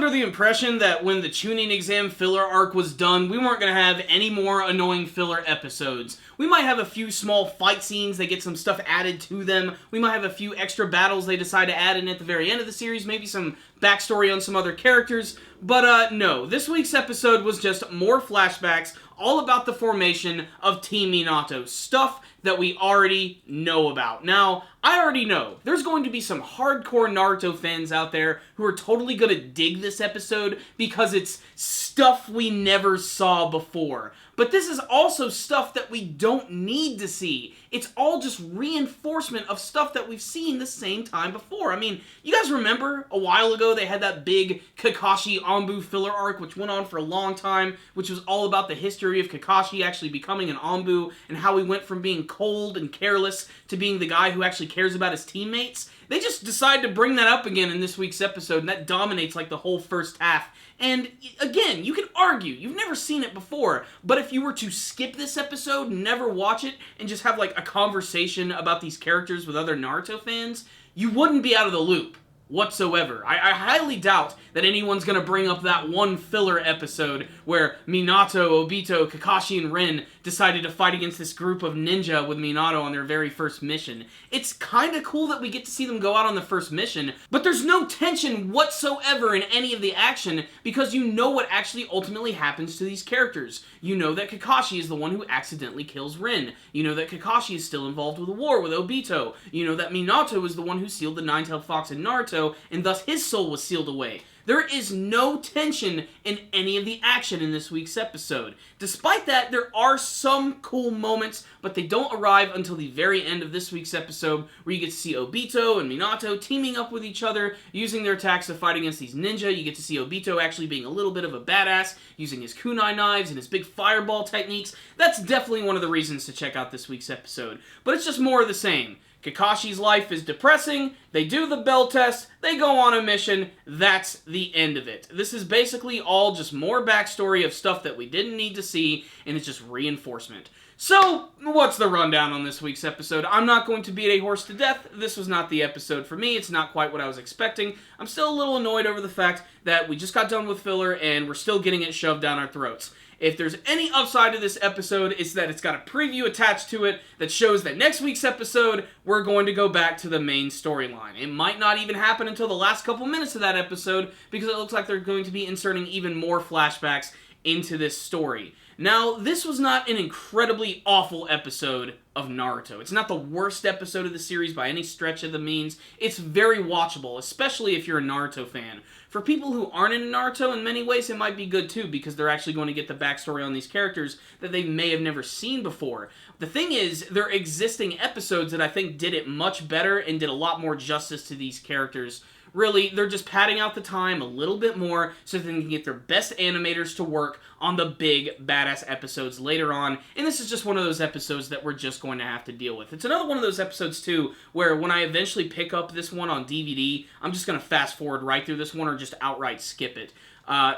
under the impression that when the Chunin exam filler arc was done, we weren't going to have any more annoying filler episodes. We might have a few small fight scenes, they get some stuff added to them. We might have a few extra battles they decide to add in at the very end of the series, maybe some backstory on some other characters. But no, this week's episode was just more flashbacks, all about the formation of Team Minato. Stuff that we already know about. Now, I already know there's going to be some hardcore Naruto fans out there who are totally gonna dig this episode because it's stuff we never saw before. But this is also stuff that we don't need to see. It's all just reinforcement of stuff that we've seen the same time before. I mean, you guys remember a while ago they had that big Kakashi Anbu filler arc which went on for a long time, which was all about the history of Kakashi actually becoming an Anbu and how he went from being cold and careless to being the guy who actually cares about his teammates. They just decided to bring that up again in this week's episode, and that dominates like the whole first half. And again, you can argue, you've never seen it before, but if you were to skip this episode, never watch it, and just have like a conversation about these characters with other Naruto fans, you wouldn't be out of the loop whatsoever. I highly doubt that anyone's gonna bring up that one filler episode where Minato, Obito, Kakashi, and Rin decided to fight against this group of ninja with Minato on their very first mission. It's kinda cool that we get to see them go out on the first mission, but there's no tension whatsoever in any of the action because you know what actually ultimately happens to these characters. You know that Kakashi is the one who accidentally kills Rin. You know that Kakashi is still involved with a war with Obito. You know that Minato is the one who sealed the Nine-Tailed Fox in Naruto, and thus his soul was sealed away. There is no tension in any of the action in this week's episode. Despite that, there are some cool moments, but they don't arrive until the very end of this week's episode, where you get to see Obito and Minato teaming up with each other, using their attacks to fight against these ninja. You get to see Obito actually being a little bit of a badass, using his kunai knives and his big fireball techniques. That's definitely one of the reasons to check out this week's episode. But it's just more of the same. Kakashi's life is depressing, they do the bell test, they go on a mission, that's the end of it. This is basically all just more backstory of stuff that we didn't need to see, and it's just reinforcement. So, what's the rundown on this week's episode? I'm not going to beat a horse to death. This was not the episode for me. It's not quite what I was expecting. I'm still a little annoyed over the fact that we just got done with filler and we're still getting it shoved down our throats. If there's any upside to this episode, it's that it's got a preview attached to it that shows that next week's episode, we're going to go back to the main storyline. It might not even happen until the last couple minutes of that episode, because it looks like they're going to be inserting even more flashbacks into this story. Now, this was not an incredibly awful episode of Naruto. It's not the worst episode of the series by any stretch of the means. It's very watchable, especially if you're a Naruto fan. For people who aren't into Naruto, in many ways it might be good too, because they're actually going to get the backstory on these characters that they may have never seen before. The thing is, there are existing episodes that I think did it much better and did a lot more justice to these characters. Really, they're just padding out the time a little bit more so that they can get their best animators to work on the big, badass episodes later on, and this is just one of those episodes that we're just going to have to deal with. It's another one of those episodes, too, where when I eventually pick up this one on DVD, I'm just going to fast forward right through this one or just outright skip it.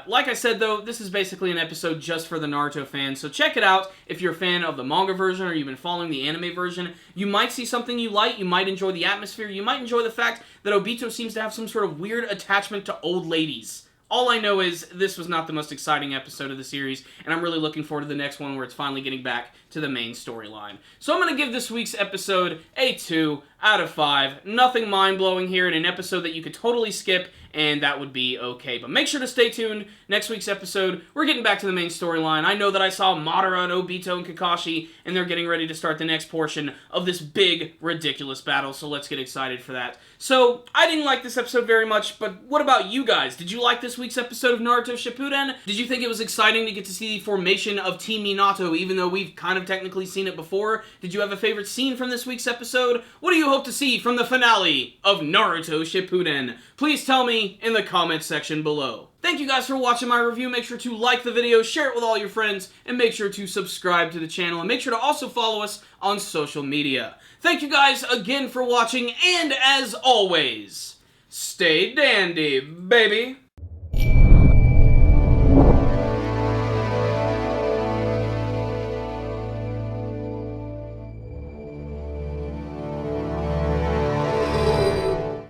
Like I said, though, this is basically an episode just for the Naruto fans, so check it out if you're a fan of the manga version or you've been following the anime version. You might see something you like, you might enjoy the atmosphere, you might enjoy the fact that Obito seems to have some sort of weird attachment to old ladies. All I know is this was not the most exciting episode of the series, and I'm really looking forward to the next one where it's finally getting back to the main storyline. So I'm going to give this week's episode a 2 out of 5. Nothing mind-blowing here in an episode that you could totally skip, and that would be okay. But make sure to stay tuned. Next week's episode, we're getting back to the main storyline. I know that I saw Madara and Obito and Kakashi, and they're getting ready to start the next portion of this big, ridiculous battle, so let's get excited for that. So, I didn't like this episode very much, but what about you guys? Did you like this week's episode of Naruto Shippuden? Did you think it was exciting to get to see the formation of Team Minato, even though we've kind of technically seen it before? Did you have a favorite scene from this week's episode? What do you hope to see from the finale of Naruto Shippuden? Please tell me in the comments section below. Thank you guys for watching my review. Make sure to like the video, share it with all your friends, and make sure to subscribe to the channel, and make sure to also follow us on social media. Thank you guys again for watching, and as always, stay dandy, baby!